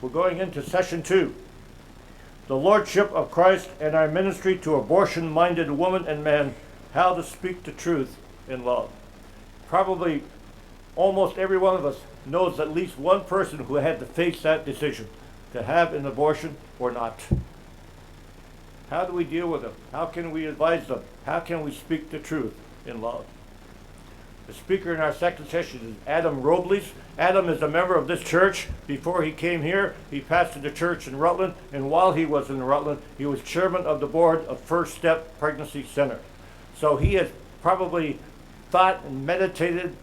We're going into session 2. The Lordship of Christ and our ministry to abortion-minded woman and man, how to speak the truth in love. Probably almost every one of us knows at least one person who had to face that decision, to have an abortion or not. How do we deal with them? How can we advise them? How can we speak the truth in love? The speaker in our second session is Adam Robles. Adam is a member of this church. Before he came here, he pastored the church in Rutland, and while he was in Rutland, he was chairman of the board of First Step Pregnancy Center. So he has probably thought and meditated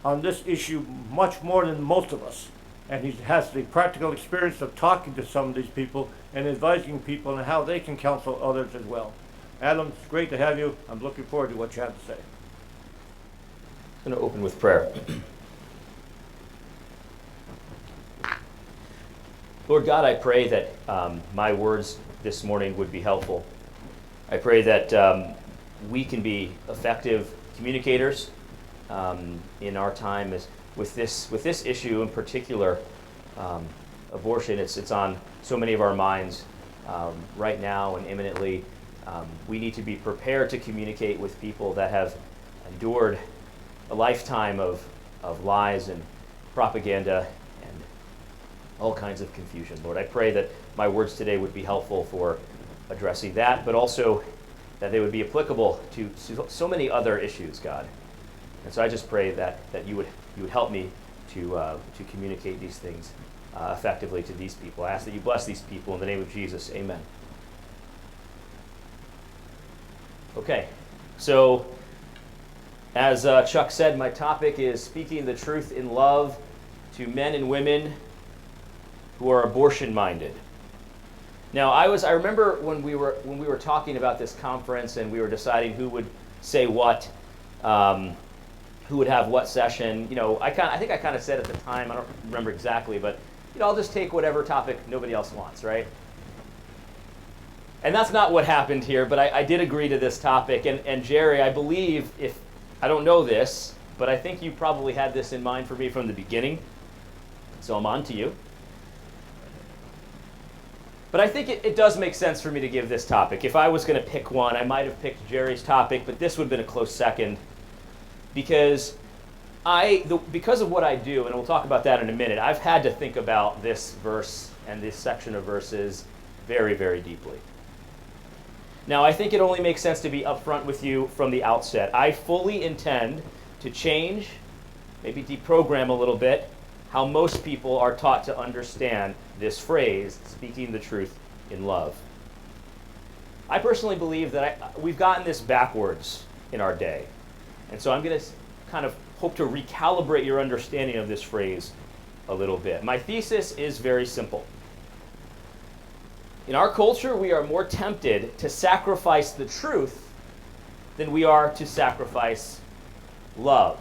on this issue much more than most of us. And he has the practical experience of talking to some of these people and advising people on how they can counsel others as well. Adam, it's great to have you. I'm looking forward to what you have to say. I'm going to open with prayer. Lord God, I pray that my words this morning would be helpful. I pray that we can be effective communicators in our time with this issue in particular. Abortion, it's on so many of our minds right now and imminently. We need to be prepared to communicate with people that have endured a lifetime of lies and propaganda and all kinds of confusion. Lord, I pray that my words today would be helpful for addressing that, but also that they would be applicable to so many other issues, God. And so I just pray that you would help me to communicate these things effectively to these people. I ask that you bless these people in the name of Jesus. Amen. Okay, so as Chuck said, my topic is speaking the truth in love to men and women who are abortion-minded. Now, I remember when we were talking about this conference and we were deciding who would say what, who would have what session. You know, I think I kind of said at the time, I don't remember exactly, but I'll just take whatever topic nobody else wants, right? And that's not what happened here, but I did agree to this topic. And Jerry, I believe, I don't know this, but I think you probably had this in mind for me from the beginning. So I'm on to you. But I think it does make sense for me to give this topic. If I was going to pick one, I might have picked Jerry's topic, but this would have been a close second. Because because of what I do, and we'll talk about that in a minute, I've had to think about this verse and this section of verses very, very deeply. Now, I think it only makes sense to be upfront with you from the outset. I fully intend to change, maybe deprogram a little bit, how most people are taught to understand this phrase, speaking the truth in love. I personally believe that we've gotten this backwards in our day. And so I'm going to kind of hope to recalibrate your understanding of this phrase a little bit. My thesis is very simple. In our culture, we are more tempted to sacrifice the truth than we are to sacrifice love.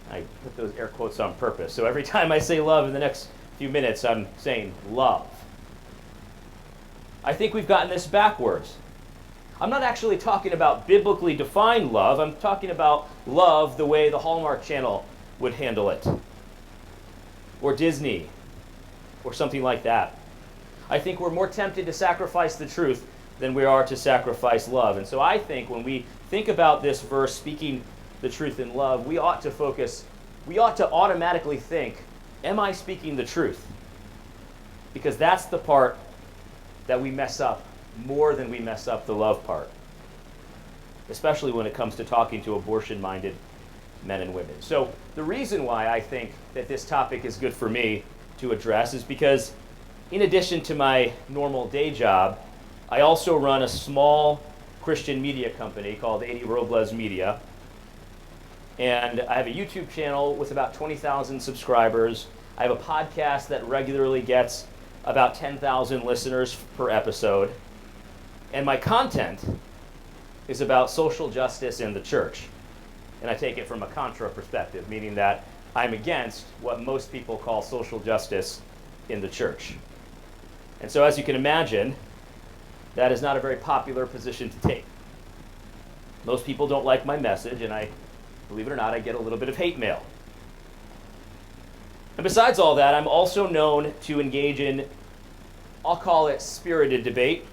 I put those air quotes on purpose. So every time I say love in the next few minutes, I'm saying love. I think we've gotten this backwards. I'm not actually talking about biblically defined love. I'm talking about love the way the Hallmark Channel would handle it, or Disney, or something like that. I think we're more tempted to sacrifice the truth than we are to sacrifice love. And so I think when we think about this verse, speaking the truth in love, we ought to automatically think, am I speaking the truth? Because that's the part that we mess up more than we mess up the love part, especially when it comes to talking to abortion-minded men and women. So the reason why I think that this topic is good for me to address is because in addition to my normal day job, I also run a small Christian media company called Robles Media. And I have a YouTube channel with about 20,000 subscribers. I have a podcast that regularly gets about 10,000 listeners per episode. And my content is about social justice in the church. And I take it from a contra perspective, meaning that I'm against what most people call social justice in the church. And so as you can imagine, that is not a very popular position to take. Most people don't like my message, and believe it or not, I get a little bit of hate mail. And besides all that, I'm also known to engage in, I'll call it spirited debate,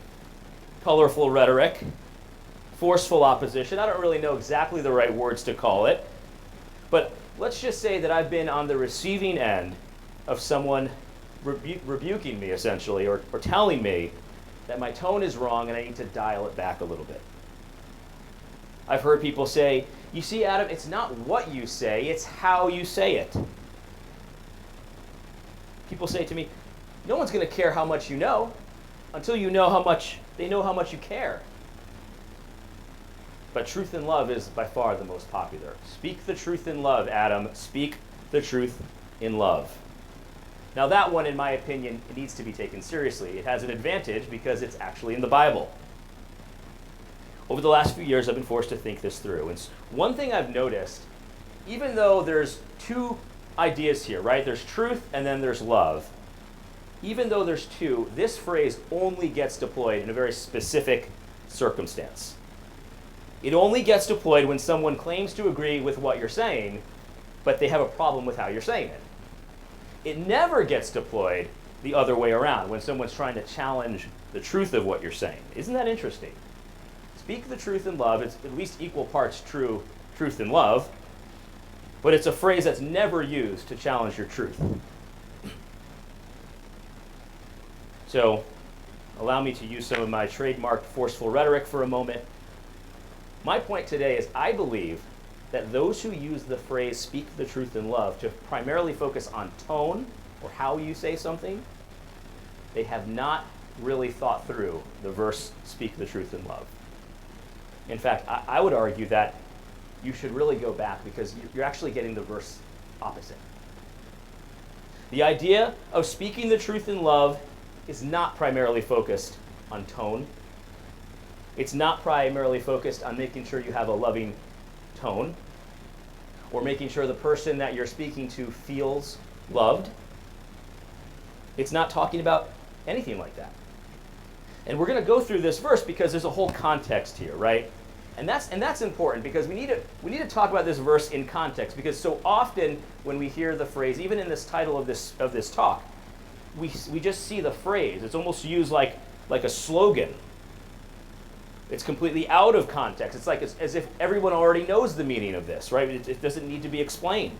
colorful rhetoric, forceful opposition. I don't really know exactly the right words to call it, but let's just say that I've been on the receiving end of someone rebuking me, essentially, or telling me that my tone is wrong and I need to dial it back a little bit. I've heard people say, you see, Adam, it's not what you say, it's how you say it. People say to me, no one's going to care how much you know until you know how much they know how much you care. But truth in love is by far the most popular. Speak the truth in love, Adam. Speak the truth in love. Now that one, in my opinion, it needs to be taken seriously. It has an advantage because it's actually in the Bible. Over the last few years, I've been forced to think this through. And one thing I've noticed, even though there's two ideas here, right? There's truth and then there's love. Even though there's two, this phrase only gets deployed in a very specific circumstance. It only gets deployed when someone claims to agree with what you're saying, but they have a problem with how you're saying it. It never gets deployed the other way around, when someone's trying to challenge the truth of what you're saying. Isn't that interesting? Speak the truth in love. It's at least equal parts truth and love, but it's a phrase that's never used to challenge your truth. So, allow me to use some of my trademarked forceful rhetoric for a moment. My point today is I believe that those who use the phrase speak the truth in love to primarily focus on tone or how you say something, they have not really thought through the verse, speak the truth in love. In fact, I would argue that you should really go back because you're actually getting the verse opposite. The idea of speaking the truth in love is not primarily focused on tone. It's not primarily focused on making sure you have a loving tone or making sure the person that you're speaking to feels loved. It's not talking about anything like that. And we're going to go through this verse because there's a whole context here, right? And that's important because we need to talk about this verse in context, because so often when we hear the phrase, even in this title of this talk, we just see the phrase. It's almost used like a slogan. It's completely out of context. It's like as if everyone already knows the meaning of this, right? It doesn't need to be explained.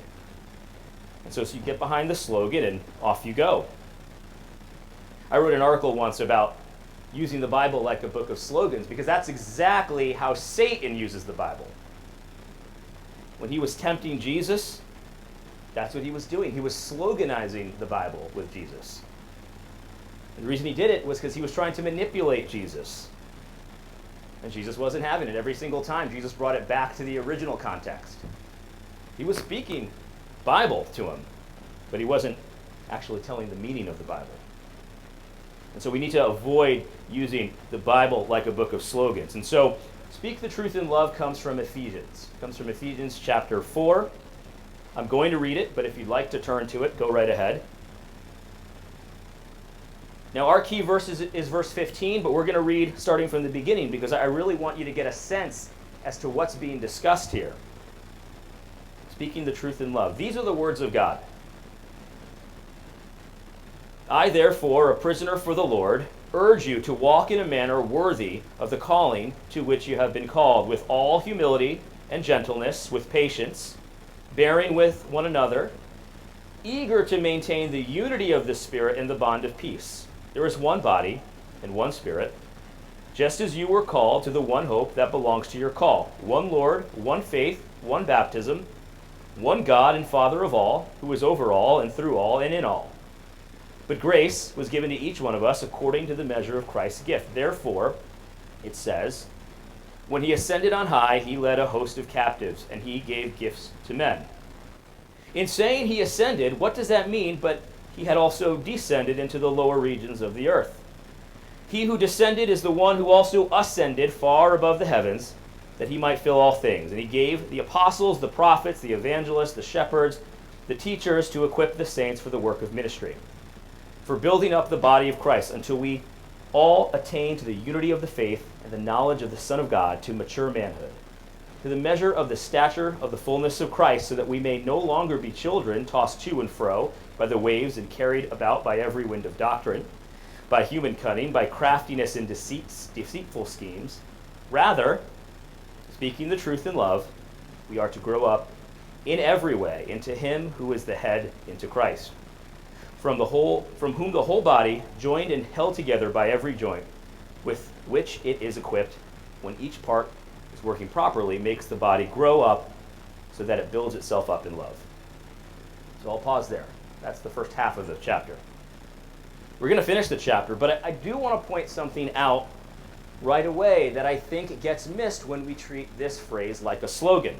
And so you get behind the slogan and off you go. I wrote an article once about using the Bible like a book of slogans, because that's exactly how Satan uses the Bible. When he was tempting Jesus, that's what he was doing. He was sloganizing the Bible with Jesus. And the reason he did it was because he was trying to manipulate Jesus. And Jesus wasn't having it. Every single time, Jesus brought it back to the original context. He was speaking Bible to him, but he wasn't actually telling the meaning of the Bible. And so we need to avoid using the Bible like a book of slogans. And so, speak the truth in love comes from Ephesians. It comes from Ephesians chapter 4. I'm going to read it, but if you'd like to turn to it, go right ahead. Now, our key verse is verse 15, but we're going to read starting from the beginning because I really want you to get a sense as to what's being discussed here. Speaking the truth in love. These are the words of God. I, therefore, a prisoner for the Lord, urge you to walk in a manner worthy of the calling to which you have been called, with all humility and gentleness, with patience, bearing with one another, eager to maintain the unity of the Spirit in the bond of peace. There is one body and one Spirit, just as you were called to the one hope that belongs to your call. One Lord, one faith, one baptism, one God and Father of all, who is over all and through all and in all. But grace was given to each one of us according to the measure of Christ's gift. Therefore, it says, when he ascended on high, he led a host of captives, and he gave gifts to men. In saying he ascended, what does that mean? But he had also descended into the lower regions of the earth. He who descended is the one who also ascended far above the heavens, that he might fill all things. And he gave the apostles, the prophets, the evangelists, the shepherds, the teachers to equip the saints for the work of ministry, for building up the body of Christ, until we all attain to the unity of the faith and the knowledge of the Son of God, to mature manhood, to the measure of the stature of the fullness of Christ, so that we may no longer be children, tossed to and fro by the waves and carried about by every wind of doctrine, by human cunning, by craftiness and deceitful schemes. Rather, speaking the truth in love, we are to grow up in every way into him who is the head, into Christ, from whom the whole body, joined and held together by every joint, with which it is equipped, when each part is working properly, makes the body grow up so that it builds itself up in love. So I'll pause there. That's the first half of the chapter. We're going to finish the chapter, but I do want to point something out right away that I think gets missed when we treat this phrase like a slogan.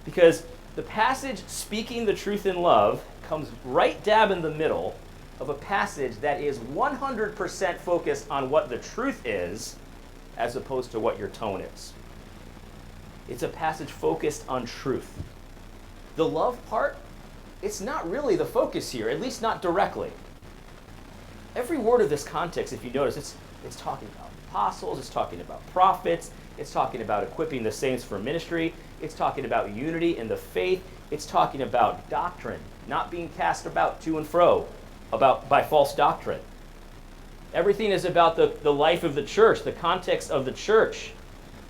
Because the passage, speaking the truth in love, comes right dab in the middle of a passage that is 100% focused on what the truth is, as opposed to what your tone is. It's a passage focused on truth. The love part, it's not really the focus here, at least not directly. Every word of this context, if you notice, it's talking about apostles, it's talking about prophets, it's talking about equipping the saints for ministry, it's talking about unity in the faith, it's talking about doctrine, not being cast about to and fro by false doctrine. Everything is about the life of the church, the context of the church.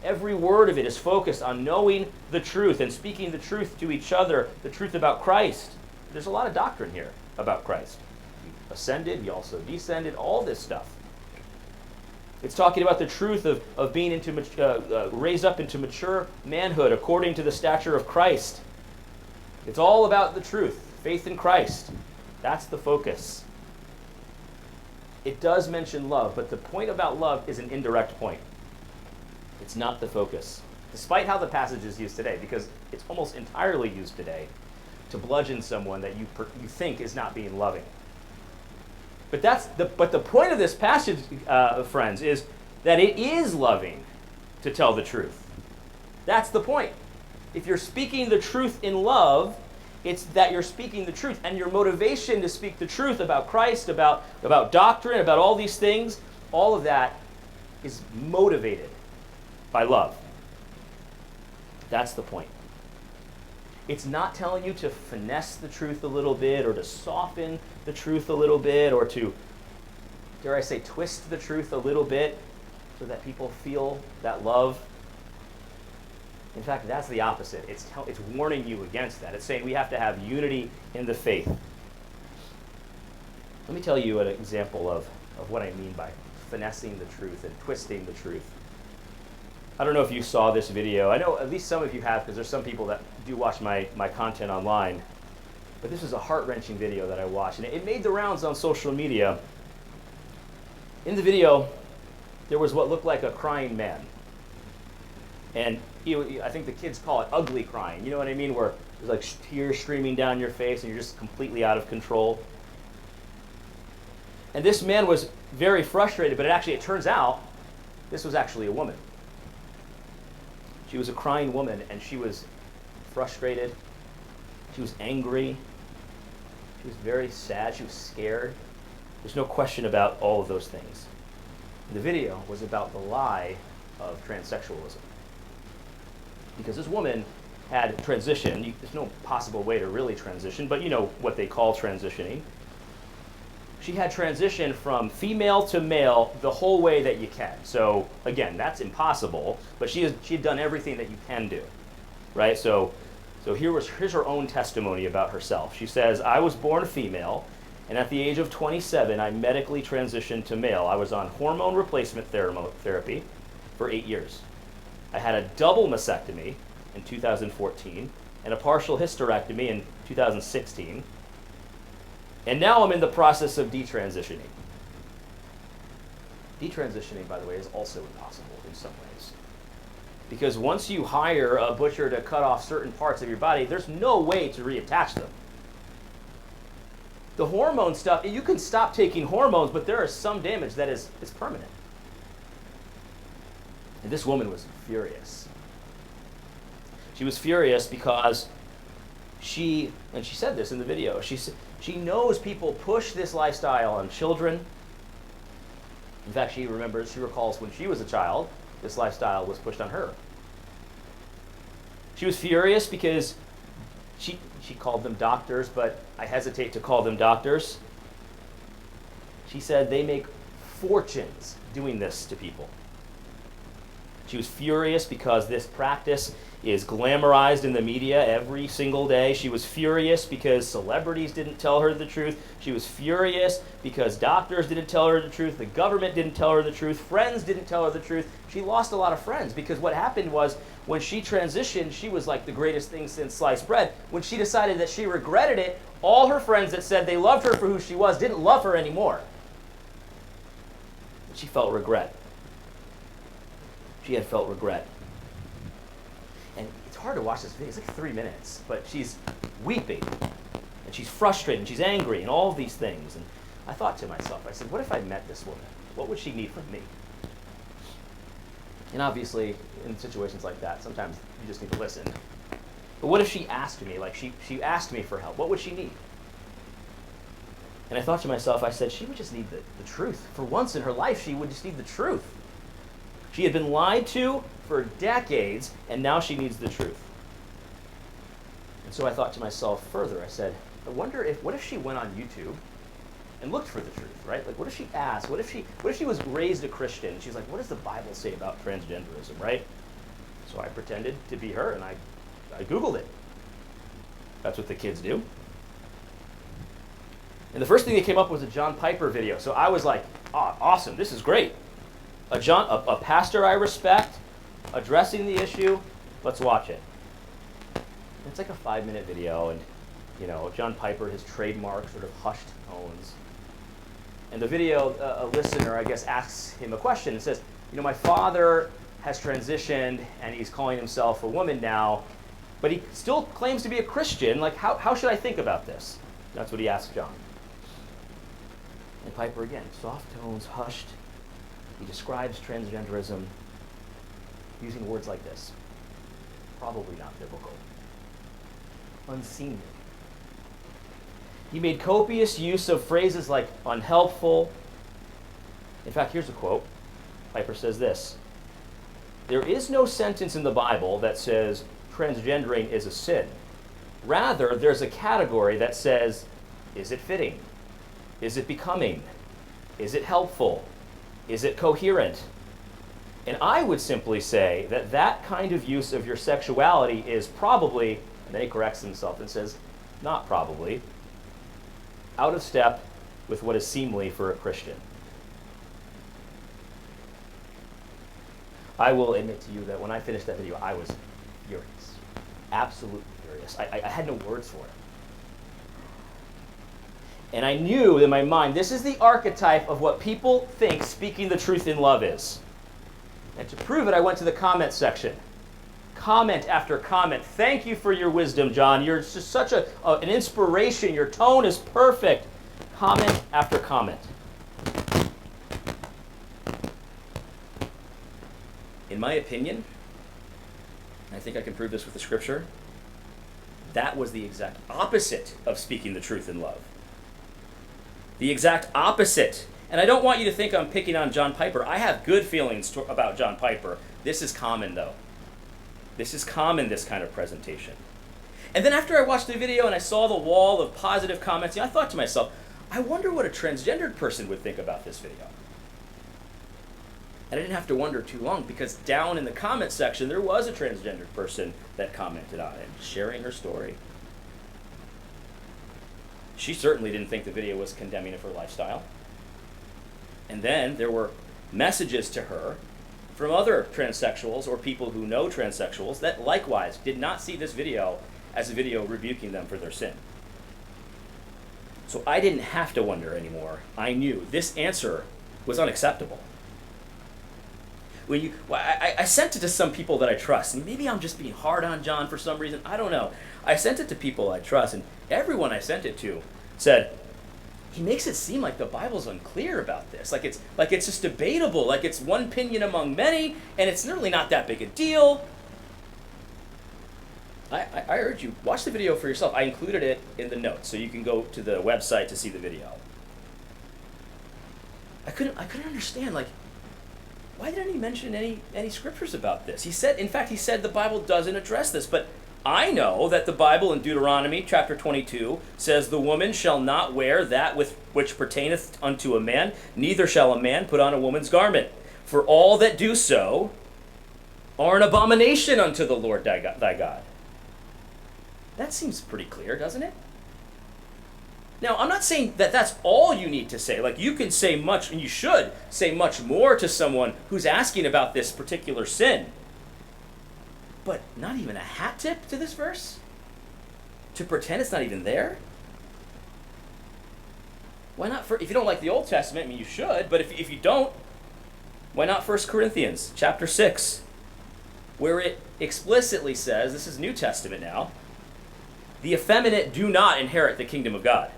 Every word of it is focused on knowing the truth and speaking the truth to each other, the truth about Christ. There's a lot of doctrine here about Christ. He ascended, he also descended, all this stuff. It's talking about the truth of being raised up into mature manhood according to the stature of Christ. It's all about the truth, faith in Christ. That's the focus. It does mention love, but the point about love is an indirect point. It's not the focus, despite how the passage is used today, because it's almost entirely used today to bludgeon someone that you think is not being loving. But the point of this passage, friends, is that it is loving to tell the truth. That's the point. If you're speaking the truth in love, it's that you're speaking the truth, and your motivation to speak the truth about Christ, about doctrine, about all these things, all of that is motivated by love. That's the point. It's not telling you to finesse the truth a little bit or to soften the truth a little bit or to, dare I say, twist the truth a little bit so that people feel that love. In fact, that's the opposite. It's warning you against that. It's saying we have to have unity in the faith. Let me tell you an example of what I mean by finessing the truth and twisting the truth. I don't know if you saw this video. I know at least some of you have, because there's some people that do watch my content online. But this is a heart-wrenching video that I watched, and it made the rounds on social media. In the video, there was what looked like a crying man. And I think the kids call it ugly crying. You know what I mean? Where there's like tears streaming down your face and you're just completely out of control. And this man was very frustrated, but it turns out this was actually a woman. She was a crying woman, and she was frustrated. She was angry. She was very sad. She was scared. There's no question about all of those things. The video was about the lie of transsexualism. Because this woman had transitioned. There's no possible way to really transition, but you know what they call transitioning. She had transitioned from female to male the whole way that you can. So again, that's impossible, but she had done everything that you can do, right? So here's her own testimony about herself. She says, "I was born female, and at the age of 27, I medically transitioned to male. I was on hormone replacement therapy for 8 years. I had a double mastectomy in 2014 and a partial hysterectomy in 2016. And now I'm in the process of detransitioning." Detransitioning, by the way, is also impossible in some ways. Because once you hire a butcher to cut off certain parts of your body, there's no way to reattach them. The hormone stuff, you can stop taking hormones, but there is some damage that is permanent. And this woman was furious. She was furious because she said this in the video, she knows people push this lifestyle on children. In fact, she recalls when she was a child, this lifestyle was pushed on her. She was furious because she she called them doctors, but I hesitate to call them doctors. She said they make fortunes doing this to people. She was furious because this practice is glamorized in the media every single day. She was furious because celebrities didn't tell her the truth. She was furious because doctors didn't tell her the truth. The government didn't tell her the truth. Friends didn't tell her the truth. She lost a lot of friends because what happened was when she transitioned, she was like the greatest thing since sliced bread. When she decided that she regretted it, all her friends that said they loved her for who she was didn't love her anymore. She felt regret. She had felt regret. And it's hard to watch this video. It's like 3 minutes. But she's weeping. And she's frustrated. And she's angry. And all of these things. And I thought to myself, I said, what if I met this woman? What would she need from me? And obviously, in situations like that, sometimes you just need to listen. But what if she asked me, like she asked me for help? What would she need? And I thought to myself, I said, she would just need the truth. For once in her life, she would just need the truth. She had been lied to for decades, and now she needs the truth. And so I thought to myself further, I said, what if she went on YouTube and looked for the truth, right? Like, what if she asked, what if she was raised a Christian? She's like, what does the Bible say about transgenderism, right? So I pretended to be her, and I Googled it. That's what the kids do. And the first thing that came up was a John Piper video. So I was like, oh, awesome, this is great. A pastor I respect, addressing the issue, let's watch it. It's like a 5-minute video, and John Piper, his trademark sort of hushed tones. And the video, a listener, I guess, asks him a question and says, my father has transitioned and he's calling himself a woman now, but he still claims to be a Christian. Like, how should I think about this? That's what he asked John. And Piper, again, soft tones, hushed. He describes transgenderism using words like this. Probably not biblical. Unseemly. He made copious use of phrases like unhelpful. In fact, here's a quote. Piper says this: "There is no sentence in the Bible that says transgendering is a sin. Rather, there's a category that says, is it fitting? Is it becoming? Is it helpful? Is it coherent? And I would simply say that that kind of use of your sexuality is probably," and then he corrects himself and says, not probably, "out of step with what is seemly for a Christian." I will admit to you that when I finished that video, I was furious. Absolutely furious. I had no words for it. And I knew in my mind, this is the archetype of what people think speaking the truth in love is. And to prove it, I went to the comment section. Comment after comment. Thank you for your wisdom, John. You're just such an inspiration. Your tone is perfect. Comment after comment. In my opinion, and I think I can prove this with the scripture, that was the exact opposite of speaking the truth in love. The exact opposite. And I don't want you to think I'm picking on John Piper. I have good feelings about John Piper. This is common, though. This is common, this kind of presentation. And then after I watched the video and I saw the wall of positive comments, I thought to myself, I wonder what a transgendered person would think about this video. And I didn't have to wonder too long, because down in the comment section, there was a transgendered person that commented on it, sharing her story. She certainly didn't think the video was condemning of her lifestyle. And then there were messages to her from other transsexuals or people who know transsexuals that likewise did not see this video as a video rebuking them for their sin. So I didn't have to wonder anymore. I knew this answer was unacceptable. I sent it to some people that I trust, and maybe I'm just being hard on John for some reason. I don't know. I sent it to people I trust, and everyone I sent it to said, he makes it seem like the Bible's unclear about this. Like it's just debatable, like it's one opinion among many, and it's really not that big a deal. I urge you, watch the video for yourself. I included it in the notes, so you can go to the website to see the video. I couldn't understand, like, why didn't he mention any scriptures about this? He said, in fact, he said the Bible doesn't address this, but I know that the Bible in Deuteronomy chapter 22 says, "The woman shall not wear that which pertaineth unto a man, neither shall a man put on a woman's garment. For all that do so are an abomination unto the Lord thy God." That seems pretty clear, doesn't it? Now, I'm not saying that that's all you need to say. Like, you can say much, and you should say much more to someone who's asking about this particular sin. But not even a hat tip to this verse? To pretend it's not even there? Why not? If you don't like the Old Testament, I mean, you should, but if you don't, why not 1 Corinthians chapter 6, where it explicitly says, this is New Testament now, the effeminate do not inherit the kingdom of God.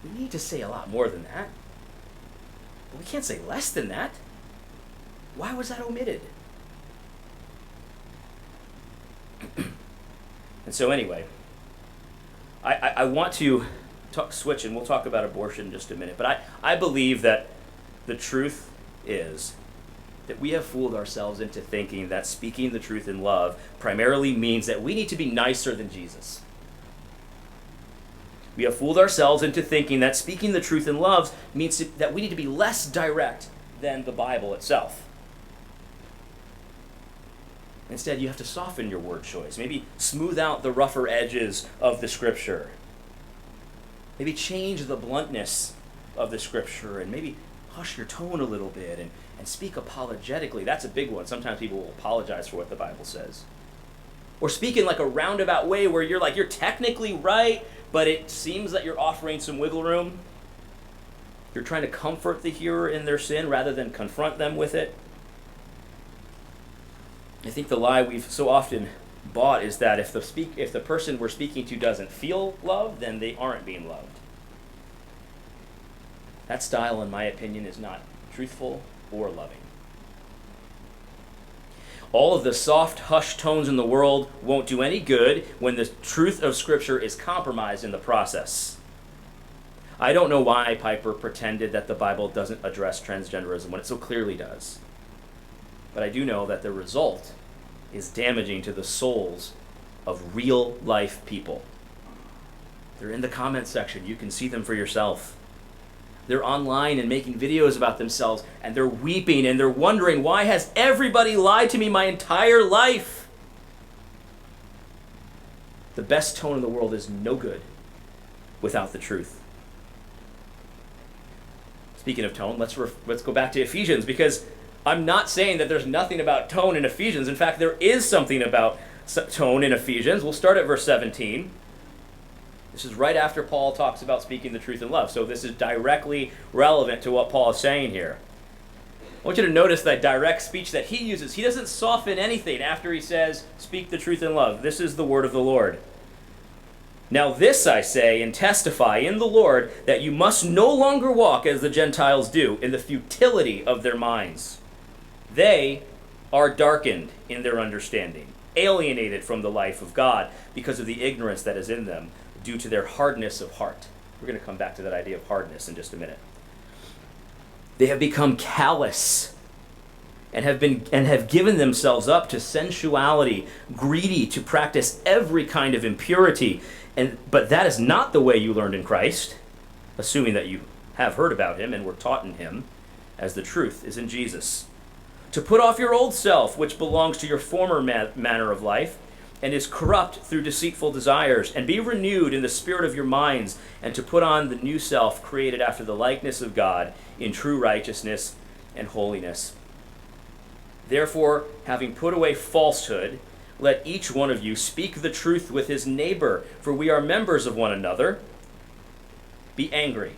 We need to say a lot more than that. But we can't say less than that. Why was that omitted? And so anyway, I want to switch, and we'll talk about abortion in just a minute, but I believe that the truth is that we have fooled ourselves into thinking that speaking the truth in love primarily means that we need to be nicer than Jesus. We have fooled ourselves into thinking that speaking the truth in love means that we need to be less direct than the Bible itself. Instead, you have to soften your word choice. Maybe smooth out the rougher edges of the Scripture. Maybe change the bluntness of the Scripture, and maybe hush your tone a little bit and speak apologetically. That's a big one. Sometimes people will apologize for what the Bible says. Or speak in like a roundabout way where you're technically right, but it seems that you're offering some wiggle room. You're trying to comfort the hearer in their sin rather than confront them with it. I think the lie we've so often bought is that if the person we're speaking to doesn't feel loved, then they aren't being loved. That style, in my opinion, is not truthful or loving. All of the soft, hushed tones in the world won't do any good when the truth of Scripture is compromised in the process. I don't know why Piper pretended that the Bible doesn't address transgenderism when it so clearly does. But I do know that the result is damaging to the souls of real-life people. They're in the comments section. You can see them for yourself. They're online and making videos about themselves, and they're weeping, and they're wondering, why has everybody lied to me my entire life? The best tone in the world is no good without the truth. Speaking of tone, let's go back to Ephesians, because I'm not saying that there's nothing about tone in Ephesians. In fact, there is something about tone in Ephesians. We'll start at verse 17. This is right after Paul talks about speaking the truth in love. So this is directly relevant to what Paul is saying here. I want you to notice that direct speech that he uses. He doesn't soften anything after he says, speak the truth in love. This is the word of the Lord. Now this I say and testify in the Lord, that you must no longer walk as the Gentiles do, in the futility of their minds. They are darkened in their understanding, alienated from the life of God because of the ignorance that is in them, due to their hardness of heart. We're going to come back to that idea of hardness in just a minute. They have become callous and have given themselves up to sensuality, greedy to practice every kind of impurity. But that is not the way you learned in Christ, assuming that you have heard about him and were taught in him, as the truth is in Jesus. To put off your old self, which belongs to your former manner of life, and is corrupt through deceitful desires, and be renewed in the spirit of your minds, and to put on the new self, created after the likeness of God, in true righteousness and holiness. Therefore, having put away falsehood, let each one of you speak the truth with his neighbor, for we are members of one another. Be angry,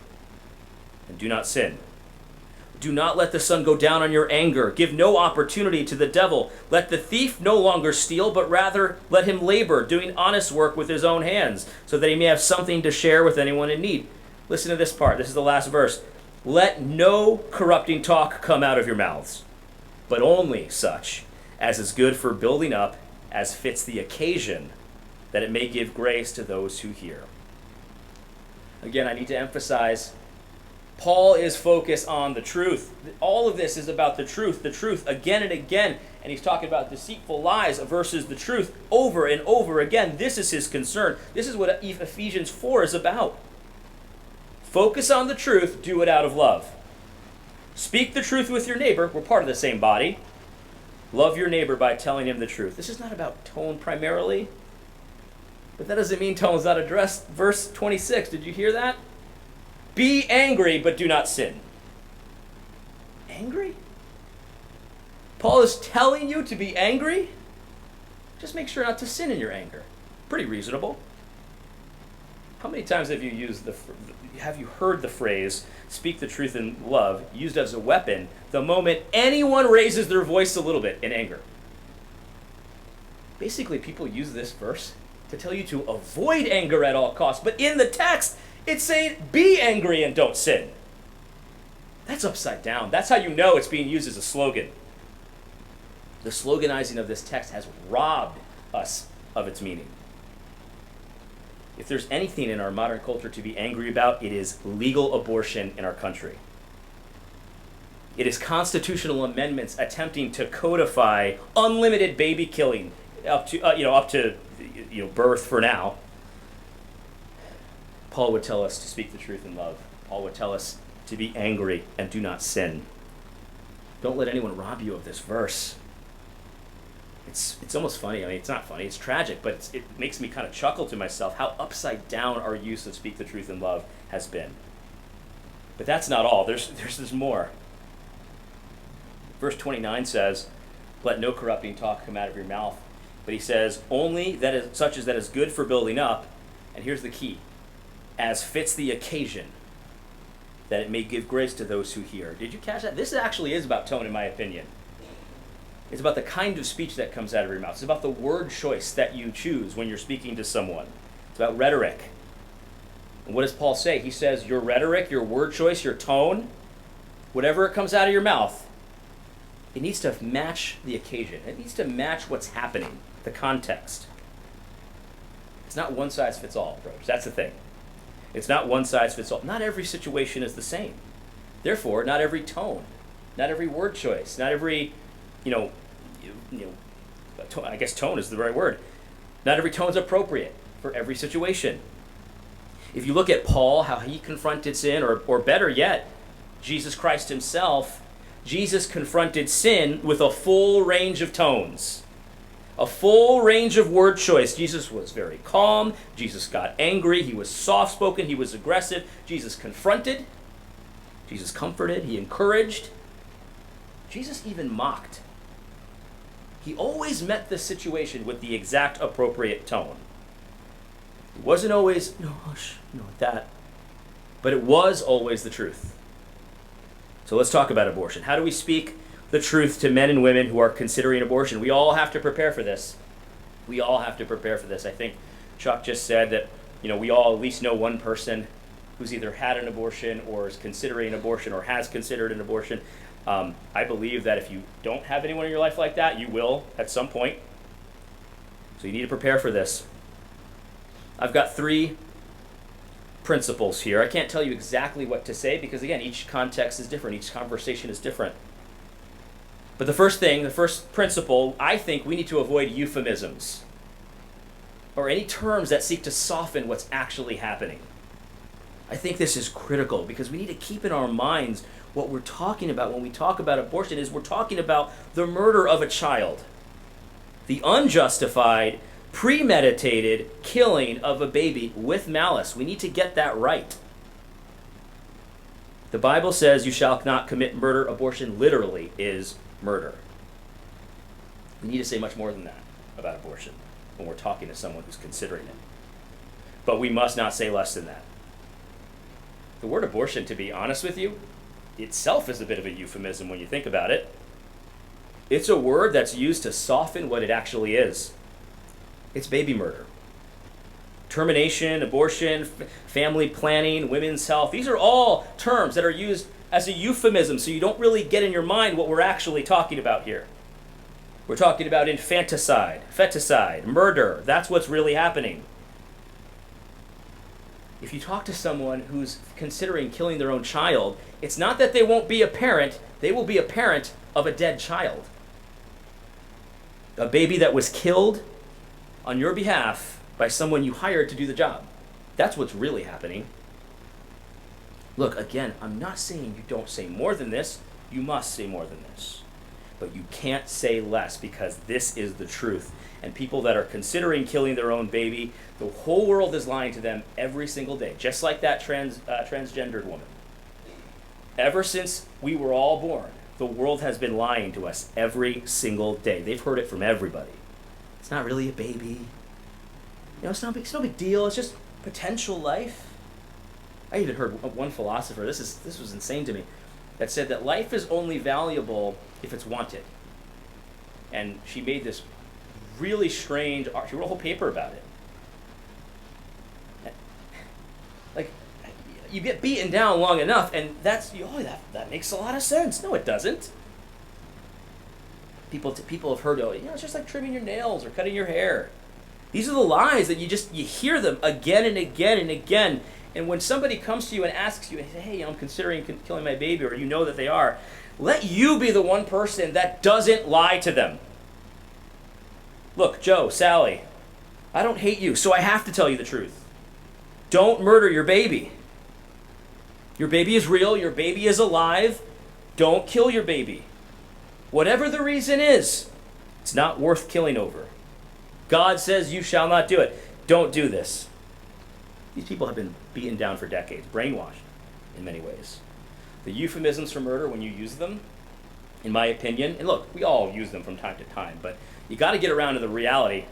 and do not sin. Do not let the sun go down on your anger. Give no opportunity to the devil. Let the thief no longer steal, but rather let him labor, doing honest work with his own hands, so that he may have something to share with anyone in need. Listen to this part. This is the last verse. Let no corrupting talk come out of your mouths, but only such as is good for building up, as fits the occasion, that it may give grace to those who hear. Again, I need to emphasize, Paul is focused on the truth. All of this is about the truth again and again. And he's talking about deceitful lies versus the truth over and over again. This is his concern. This is what Ephesians 4 is about. Focus on the truth, do it out of love. Speak the truth with your neighbor. We're part of the same body. Love your neighbor by telling him the truth. This is not about tone primarily, but that doesn't mean tone is not addressed. Verse 26, did you hear that? Be angry, but do not sin. Angry? Paul is telling you to be angry? Just make sure not to sin in your anger. Pretty reasonable. How many times have you heard the phrase, speak the truth in love, used as a weapon the moment anyone raises their voice a little bit in anger? Basically, people use this verse to tell you to avoid anger at all costs. But in the text, it's saying, be angry and don't sin. That's upside down. That's how you know it's being used as a slogan. The sloganizing of this text has robbed us of its meaning. If there's anything in our modern culture to be angry about, it is legal abortion in our country. It is constitutional amendments attempting to codify unlimited baby killing up to birth for now. Paul would tell us to speak the truth in love. Paul would tell us to be angry and do not sin. Don't let anyone rob you of this verse. It's almost funny. I mean, it's not funny. It's tragic, but it makes me kind of chuckle to myself how upside down our use of speak the truth in love has been. But that's not all. There's more. Verse 29 says, let no corrupting talk come out of your mouth. But he says, only that is such as that is good for building up. And here's the key. As fits the occasion, that it may give grace to those who hear. Did you catch that? This actually is about tone, in my opinion. It's about the kind of speech that comes out of your mouth. It's about the word choice that you choose when you're speaking to someone. It's about rhetoric. And what does Paul say? He says your rhetoric, your word choice, your tone, whatever it comes out of your mouth, it needs to match the occasion. It needs to match what's happening, the context. It's not one size fits all, brothers. That's the thing. It's not one size fits all. Not every situation is the same. Therefore, not every tone, not every word choice, not every, I guess tone is the right word. Not every tone is appropriate for every situation. If you look at Paul, how he confronted sin, or better yet, Jesus Christ himself, Jesus confronted sin with a full range of tones. A full range of word choice. Jesus was very calm. Jesus got angry. He was soft-spoken. He was aggressive. Jesus confronted. Jesus comforted. He encouraged. Jesus even mocked. He always met the situation with the exact appropriate tone. It wasn't always, no, hush, no, that. But it was always the truth. So let's talk about abortion. How do we speak the truth to men and women who are considering abortion? We all have to prepare for this. We all have to prepare for this. I think Chuck just said that, we all at least know one person who's either had an abortion or is considering an abortion or has considered an abortion. I believe that if you don't have anyone in your life like that, you will at some point. So you need to prepare for this. I've got 3 principles here. I can't tell you exactly what to say because, again, each context is different. Each conversation is different. But the first principle, I think we need to avoid euphemisms or any terms that seek to soften what's actually happening. I think this is critical because we need to keep in our minds what we're talking about when we talk about abortion is we're talking about the murder of a child. The unjustified, premeditated killing of a baby with malice. We need to get that right. The Bible says you shall not commit murder. Abortion literally is murder. We need to say much more than that about abortion when we're talking to someone who's considering it. But we must not say less than that. The word abortion, to be honest with you, itself is a bit of a euphemism when you think about it. It's a word that's used to soften what it actually is. It's baby murder. Termination, abortion, family planning, women's health. These are all terms that are used as a euphemism, so you don't really get in your mind what we're actually talking about here. We're talking about infanticide, feticide, murder. That's what's really happening. If you talk to someone who's considering killing their own child, it's not that they won't be a parent, they will be a parent of a dead child. A baby that was killed on your behalf by someone you hired to do the job. That's what's really happening. Look, again, I'm not saying you don't say more than this. You must say more than this. But you can't say less, because this is the truth. And people that are considering killing their own baby, the whole world is lying to them every single day, just like that transgendered woman. Ever since we were all born, the world has been lying to us every single day. They've heard it from everybody. It's not really a baby. It's no big deal. It's just potential life. I even heard one philosopher, this was insane to me, that said that life is only valuable if it's wanted. And she made this really strange, she wrote a whole paper about it. Like, you get beaten down long enough, and that makes a lot of sense. No, it doesn't. People have heard, it's just like trimming your nails or cutting your hair. These are the lies that you hear them again and again and again. And when somebody comes to you and asks you, hey, I'm considering killing my baby, or you know that they are, let you be the one person that doesn't lie to them. Look, Joe, Sally, I don't hate you, so I have to tell you the truth. Don't murder your baby. Your baby is real. Your baby is alive. Don't kill your baby. Whatever the reason is, it's not worth killing over. God says you shall not do it. Don't do this. These people have been beaten down for decades, brainwashed in many ways. The euphemisms for murder, when you use them, in my opinion, and look, we all use them from time to time, but you got to get around to the reality.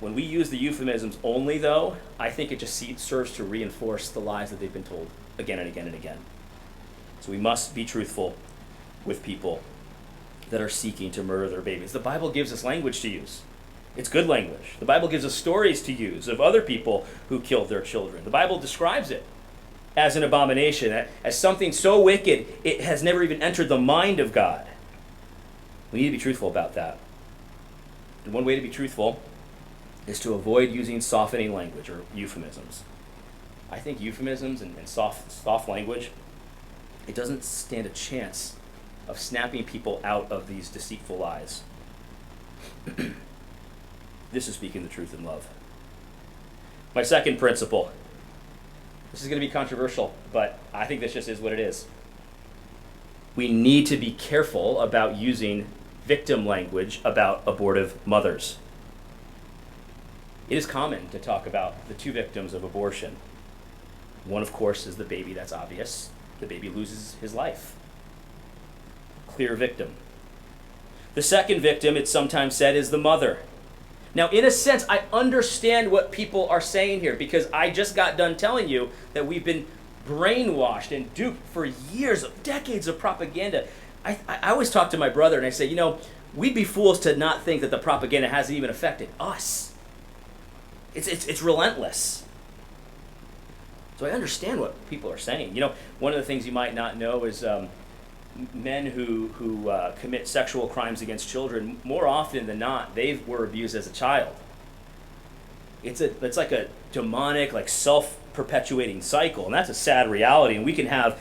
When we use the euphemisms only, though, I think it just serves to reinforce the lies that they've been told again and again and again. So we must be truthful with people that are seeking to murder their babies. The Bible gives us language to use. It's good language. The Bible gives us stories to use of other people who killed their children. The Bible describes it as an abomination, as something so wicked it has never even entered the mind of God. We need to be truthful about that. And one way to be truthful is to avoid using softening language or euphemisms. I think euphemisms and soft language, it doesn't stand a chance of snapping people out of these deceitful lies. This is speaking the truth in love. My second principle. This is going to be controversial, but I think this just is what it is. We need to be careful about using victim language about abortive mothers. It is common to talk about the two victims of abortion. One, of course, is the baby. That's obvious. The baby loses his life. Clear victim. The second victim, it's sometimes said, is the mother. Now, in a sense, I understand what people are saying here, because I just got done telling you that we've been brainwashed and duped for years, decades of propaganda. I always talk to my brother and I say, we'd be fools to not think that the propaganda hasn't even affected us. It's relentless. So I understand what people are saying. One of the things you might not know is men who commit sexual crimes against children, more often than not, they were abused as a child. It's like a demonic, self-perpetuating cycle, and that's a sad reality. And we can have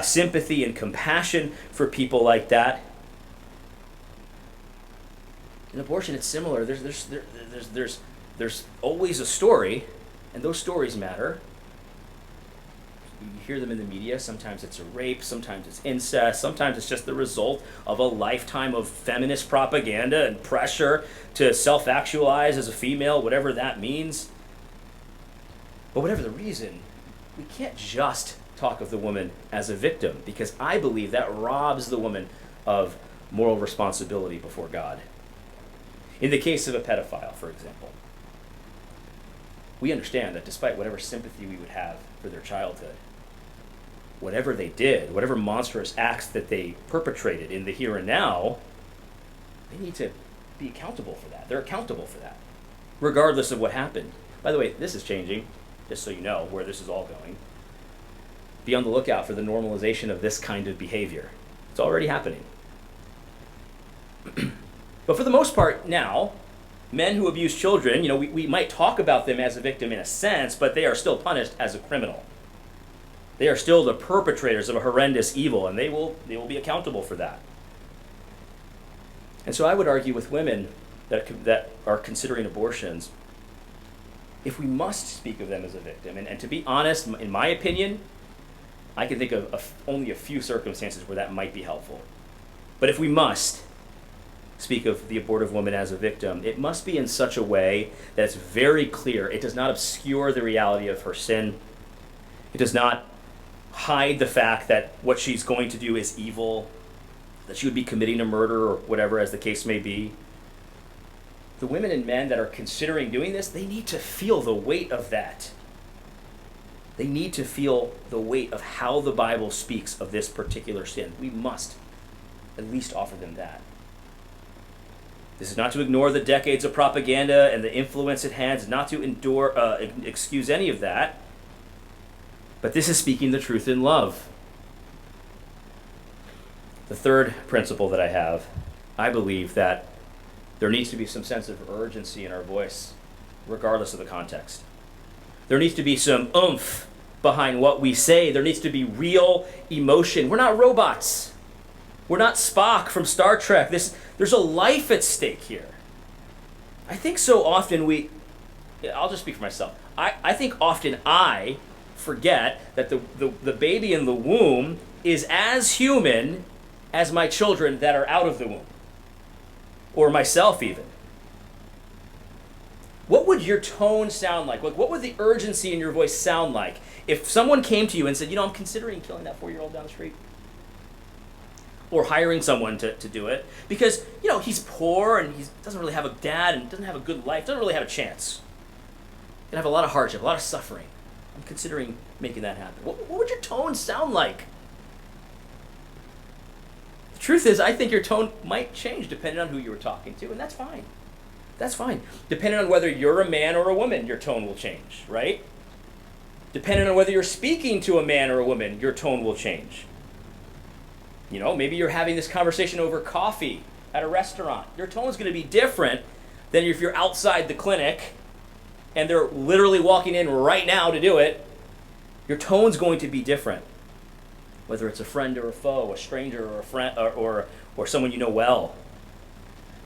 sympathy and compassion for people like that. In abortion, it's similar. There's always a story, and those stories matter. You hear them in the media. Sometimes it's a rape, sometimes it's incest, sometimes it's just the result of a lifetime of feminist propaganda and pressure to self-actualize as a female, whatever that means. But whatever the reason, we can't just talk of the woman as a victim, because I believe that robs the woman of moral responsibility before God. In the case of a pedophile, for example, we understand that despite whatever sympathy we would have for their childhood, whatever they did, whatever monstrous acts that they perpetrated in the here and now, they need to be accountable for that. They're accountable for that, regardless of what happened. By the way, this is changing, just so you know where this is all going. Be on the lookout for the normalization of this kind of behavior. It's already happening. But for the most part now, Men who abuse children, we might talk about them as a victim in a sense, but they are still punished as a criminal. They are still the perpetrators of a horrendous evil, and they will be accountable for that. And so I would argue with women that are considering abortions, if we must speak of them as a victim, and to be honest, in my opinion, I can think of only a few circumstances where that might be helpful. But if we must speak of the abortive woman as a victim, it must be in such a way that it's very clear. It does not obscure the reality of her sin. It does not hide the fact that what she's going to do is evil, that she would be committing a murder or whatever, as the case may be. The women and men that are considering doing this, they need to feel the weight of that. They need to feel the weight of how the Bible speaks of this particular sin. We must at least offer them that. This is not to ignore the decades of propaganda and the influence it has, not to excuse any of that. But this is speaking the truth in love. The third principle that I have, I believe that there needs to be some sense of urgency in our voice, regardless of the context. There needs to be some oomph behind what we say. There needs to be real emotion. We're not robots. We're not Spock from Star Trek. There's a life at stake here. I think so often I'll just speak for myself. I think often I forget that the baby in the womb is as human as my children that are out of the womb, or myself even. What would your tone sound like? What would the urgency in your voice sound like if someone came to you and said, I'm considering killing that 4-year-old down the street? Or hiring someone to do it because, he's poor and he doesn't really have a dad and doesn't have a good life, doesn't really have a chance. He'd have a lot of hardship, a lot of suffering. I'm considering making that happen. What would your tone sound like? The truth is, I think your tone might change depending on who you were talking to, and that's fine. That's fine. Depending on whether you're a man or a woman, your tone will change, right? Depending on whether you're speaking to a man or a woman, your tone will change. Maybe you're having this conversation over coffee at a restaurant. Your tone is going to be different than if you're outside the clinic and they're literally walking in right now to do it. Your tone's going to be different, whether it's a friend or a foe, a stranger or a friend or someone you know well.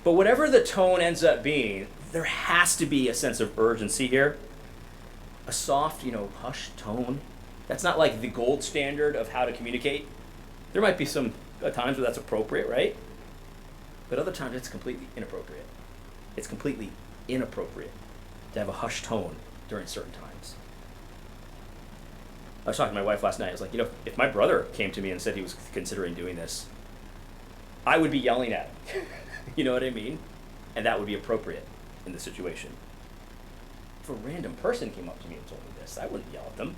But whatever the tone ends up being, there has to be a sense of urgency here. A soft, hushed tone. That's not like the gold standard of how to communicate. There might be some times where that's appropriate, right? But other times it's completely inappropriate. It's completely inappropriate to have a hushed tone during certain times. I was talking to my wife last night. I was like, if my brother came to me and said he was considering doing this, I would be yelling at him. You know what I mean? And that would be appropriate in the situation. If a random person came up to me and told me this, I wouldn't yell at them.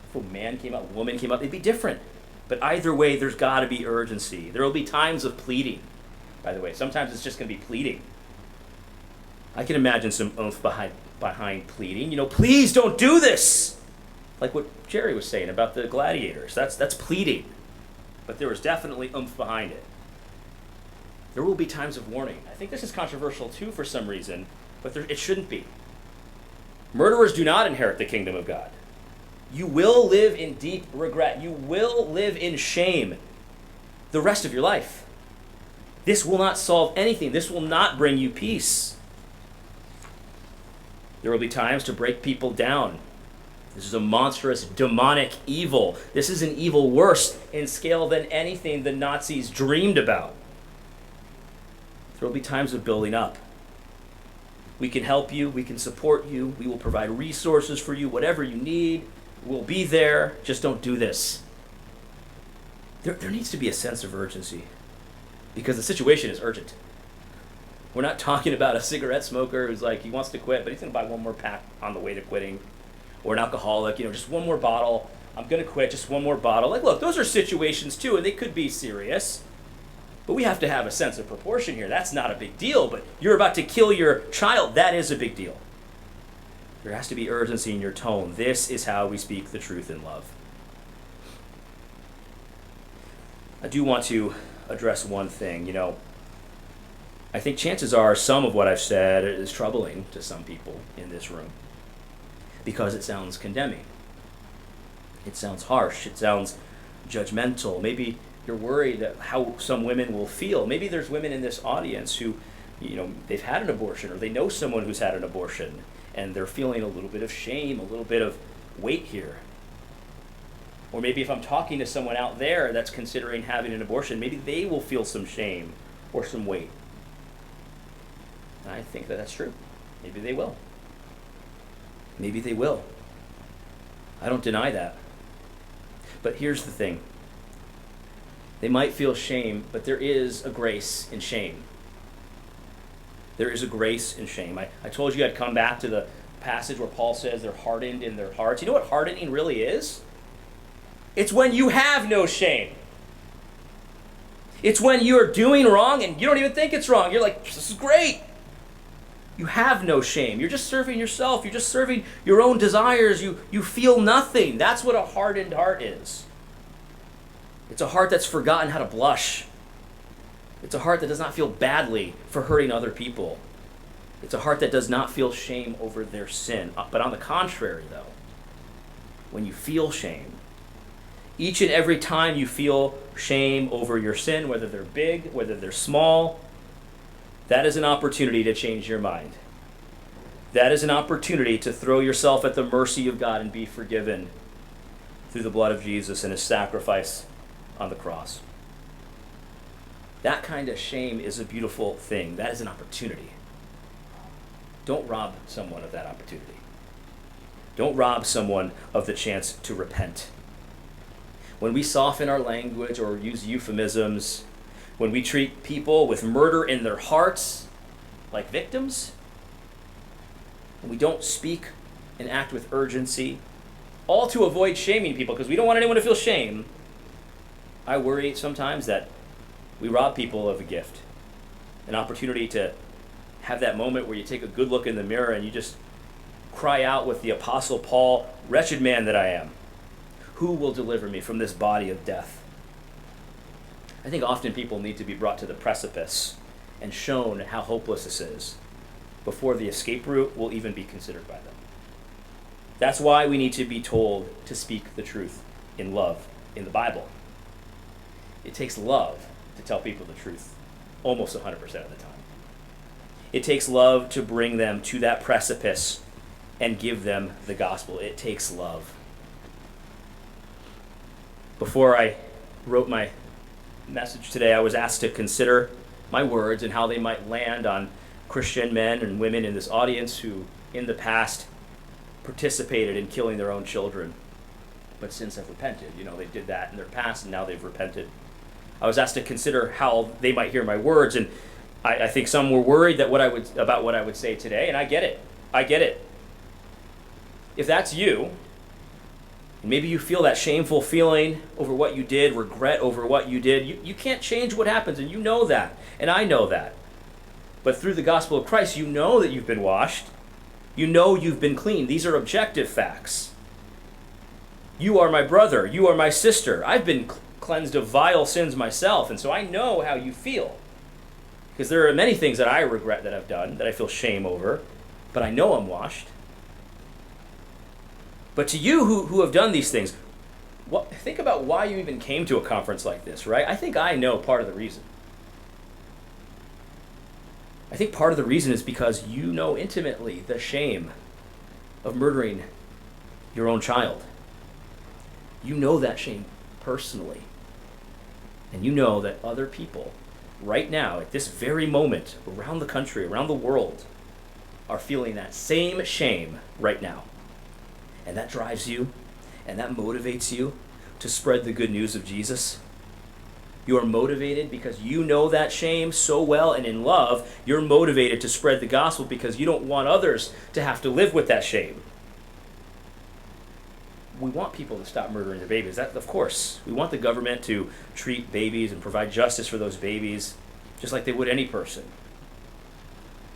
If a man came up, a woman came up, it'd be different. But either way, there's got to be urgency. There will be times of pleading, by the way. Sometimes it's just going to be pleading. I can imagine some oomph behind pleading. Please don't do this. Like what Jerry was saying about the gladiators. That's pleading. But there was definitely oomph behind it. There will be times of warning. I think this is controversial too for some reason, but it shouldn't be. Murderers do not inherit the kingdom of God. You will live in deep regret. You will live in shame the rest of your life. This will not solve anything. This will not bring you peace. There will be times to break people down. This is a monstrous, demonic evil. This is an evil worse in scale than anything the Nazis dreamed about. There will be times of building up. We can help you. We can support you. We will provide resources for you, whatever you need. We'll be there. Just don't do this. There needs to be a sense of urgency because the situation is urgent. We're not talking about a cigarette smoker who's like, he wants to quit, but he's going to buy one more pack on the way to quitting. Or an alcoholic, just one more bottle. I'm going to quit, just one more bottle. Like, look, those are situations too, and they could be serious. But we have to have a sense of proportion here. That's not a big deal, but you're about to kill your child. That is a big deal. There has to be urgency in your tone. This is how we speak the truth in love. I do want to address one thing. I think chances are some of what I've said is troubling to some people in this room because it sounds condemning. It sounds harsh. It sounds judgmental. Maybe you're worried that how some women will feel. Maybe there's women in this audience who, they've had an abortion or they know someone who's had an abortion and they're feeling a little bit of shame, a little bit of weight here. Or maybe if I'm talking to someone out there that's considering having an abortion, maybe they will feel some shame or some weight. I think that that's true. Maybe they will. Maybe they will. I don't deny that. But here's the thing. They might feel shame, but there is a grace in shame. There is a grace in shame. I told you I'd come back to the passage where Paul says they're hardened in their hearts. You know what hardening really is? It's when you have no shame. It's when you are doing wrong and you don't even think it's wrong. You're like, this is great. You have no shame. You're just serving yourself. You're just serving your own desires. You feel nothing. That's what a hardened heart is. It's a heart that's forgotten how to blush. It's a heart that does not feel badly for hurting other people. It's a heart that does not feel shame over their sin. But on the contrary, though, when you feel shame, each and every time you feel shame over your sin, whether they're big, whether they're small, that is an opportunity to change your mind. That is an opportunity to throw yourself at the mercy of God and be forgiven through the blood of Jesus and his sacrifice on the cross. That kind of shame is a beautiful thing. That is an opportunity. Don't rob someone of that opportunity. Don't rob someone of the chance to repent. When we soften our language or use euphemisms, when we treat people with murder in their hearts like victims, when we don't speak and act with urgency, all to avoid shaming people because we don't want anyone to feel shame, I worry sometimes that we rob people of a gift, an opportunity to have that moment where you take a good look in the mirror and you just cry out with the Apostle Paul, "Wretched man that I am, who will deliver me from this body of death?" I think often people need to be brought to the precipice and shown how hopeless this is before the escape route will even be considered by them. That's why we need to be told to speak the truth in love in the Bible. It takes love to tell people the truth almost 100% of the time. It takes love to bring them to that precipice and give them the gospel. It takes love. Before I wrote my message today, I was asked to consider my words and how they might land on Christian men and women in this audience who, in the past, participated in killing their own children, but since have repented. They did that in their past, and now they've repented. I was asked to consider how they might hear my words, and I think some were worried about what I would say today, and I get it. I get it. If that's you, maybe you feel that shameful feeling over what you did, regret over what you did. You can't change what happens, and you know that, and I know that. But through the gospel of Christ, you know that you've been washed. You know you've been clean. These are objective facts. You are my brother. You are my sister. I've been cleansed of vile sins myself, and so I know how you feel. Because there are many things that I regret that I've done, that I feel shame over, but I know I'm washed. But to you who have done these things, think about why you even came to a conference like this, right? I think I know part of the reason. I think part of the reason is because you know intimately the shame of murdering your own child. You know that shame personally. And you know that other people right now, at this very moment, around the country, around the world, are feeling that same shame right now. And that drives you, and that motivates you to spread the good news of Jesus. You are motivated because you know that shame so well, and in love, you're motivated to spread the gospel because you don't want others to have to live with that shame. We want people to stop murdering their babies. Of course. We want the government to treat babies and provide justice for those babies just like they would any person.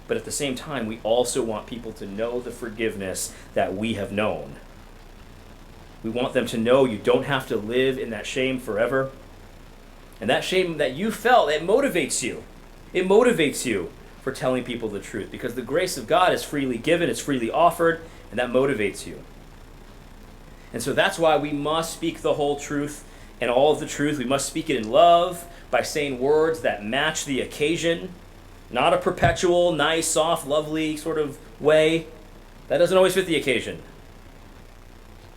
But at the same time, we also want people to know the forgiveness that we have known. We want them to know you don't have to live in that shame forever. And that shame that you felt, it motivates you. It motivates you for telling people the truth because the grace of God is freely given, it's freely offered, and that motivates you. And so that's why we must speak the whole truth and all of the truth. We must speak it in love by saying words that match the occasion, not a perpetual, nice, soft, lovely sort of way. That doesn't always fit the occasion.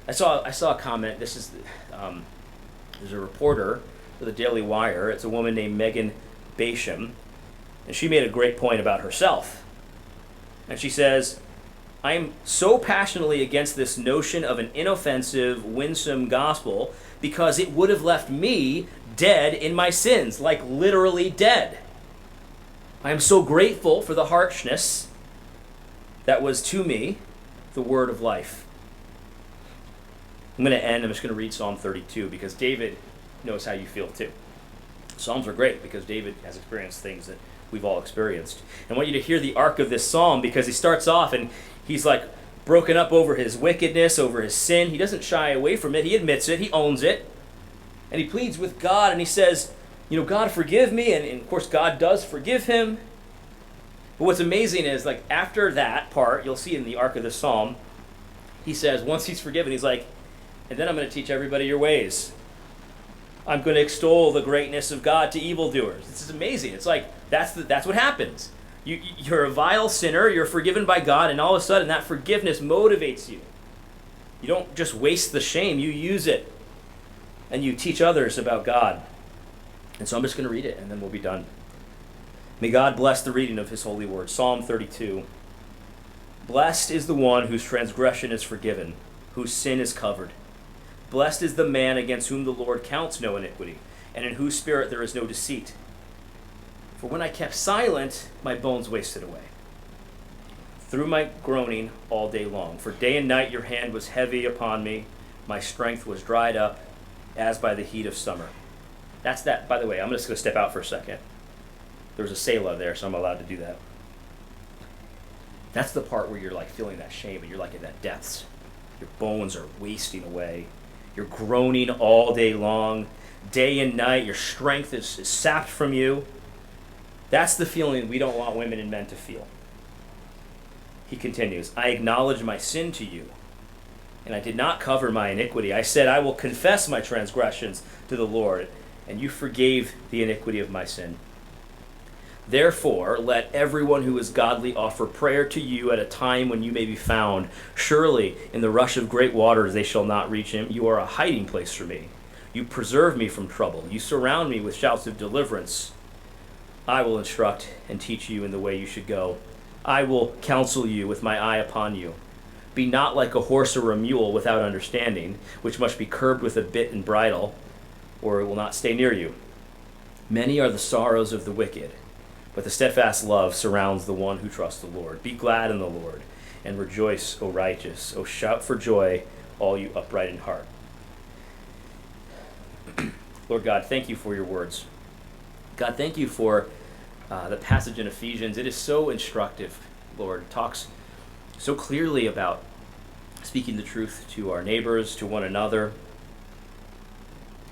I saw a comment. This is there's a reporter for the Daily Wire. It's a woman named Megan Basham, and she made a great point about herself. And she says, "I am so passionately against this notion of an inoffensive, winsome gospel because it would have left me dead in my sins, like literally dead. I am so grateful for the harshness that was to me the word of life." I'm going to end. I'm just going to read Psalm 32 because David knows how you feel too. Psalms are great because David has experienced things that we've all experienced. And I want you to hear the arc of this psalm because he starts off and he's like broken up over his wickedness, over his sin. He doesn't shy away from it. He admits it. He owns it. And he pleads with God and he says, God, forgive me. And of course, God does forgive him. But what's amazing is, like, after that part, you'll see in the arc of the psalm, he says, once he's forgiven, he's like, and then I'm going to teach everybody your ways. I'm going to extol the greatness of God to evildoers. This is amazing. It's like, that's what happens. You're a vile sinner, you're forgiven by God, and all of a sudden that forgiveness motivates you. You don't just waste the shame, you use it. And you teach others about God. And so I'm just going to read it, and then we'll be done. May God bless the reading of his holy word. Psalm 32. Blessed is the one whose transgression is forgiven, whose sin is covered. Blessed is the man against whom the Lord counts no iniquity, and in whose spirit there is no deceit. For when I kept silent, my bones wasted away, through my groaning all day long. For day and night your hand was heavy upon me. My strength was dried up as by the heat of summer. That's that. By the way, I'm just going to step out for a second. There was a Selah there, so I'm allowed to do that. That's the part where you're like feeling that shame and you're like in that depths. Your bones are wasting away. You're groaning all day long. Day and night, your strength is sapped from you. That's the feeling we don't want women and men to feel. He continues, I acknowledge my sin to you, and I did not cover my iniquity. I said, I will confess my transgressions to the Lord, and you forgave the iniquity of my sin. Therefore, let everyone who is godly offer prayer to you at a time when you may be found. Surely, in the rush of great waters they shall not reach him. You are a hiding place for me. You preserve me from trouble. You surround me with shouts of deliverance. I will instruct and teach you in the way you should go. I will counsel you with my eye upon you. Be not like a horse or a mule without understanding, which must be curbed with a bit and bridle, or it will not stay near you. Many are the sorrows of the wicked, but the steadfast love surrounds the one who trusts the Lord. Be glad in the Lord, and rejoice, O righteous. O shout for joy, all you upright in heart. Lord God, thank you for your words. God, thank you for the passage in Ephesians. It is so instructive, Lord. It talks so clearly about speaking the truth to our neighbors, to one another.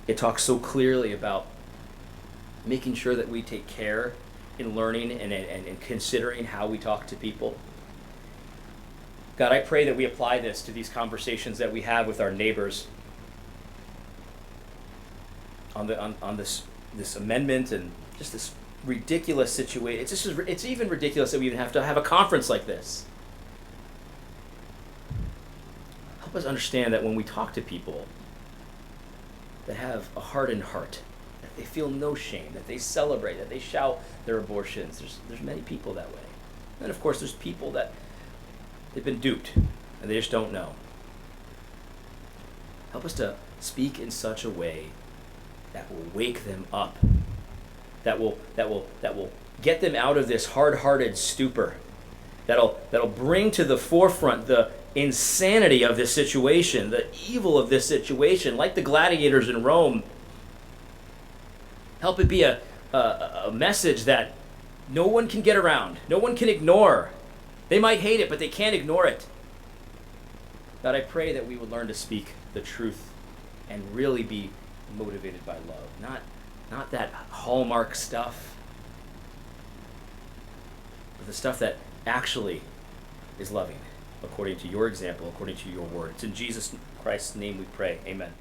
It talks so clearly about making sure that we take care in learning and considering how we talk to people. God, I pray that we apply this to these conversations that we have with our neighbors on this amendment and just this ridiculous situation. It's even ridiculous that we even have to have a conference like this. Help us understand that when we talk to people that have a hardened heart, that they feel no shame, that they celebrate, that they shout their abortions. There's many people that way. And of course there's people that they've been duped and they just don't know. Help us to speak in such a way that will wake them up, that will get them out of this hard-hearted stupor, that'll bring to the forefront the insanity of this situation, the evil of this situation, like the gladiators in Rome. Help it be a message that no one can get around, no one can ignore. They might hate it, but they can't ignore it. God, I pray that we would learn to speak the truth and really be motivated by love, not that hallmark stuff, the stuff that actually is loving, according to your example, according to your word. It's in Jesus Christ's name we pray. Amen.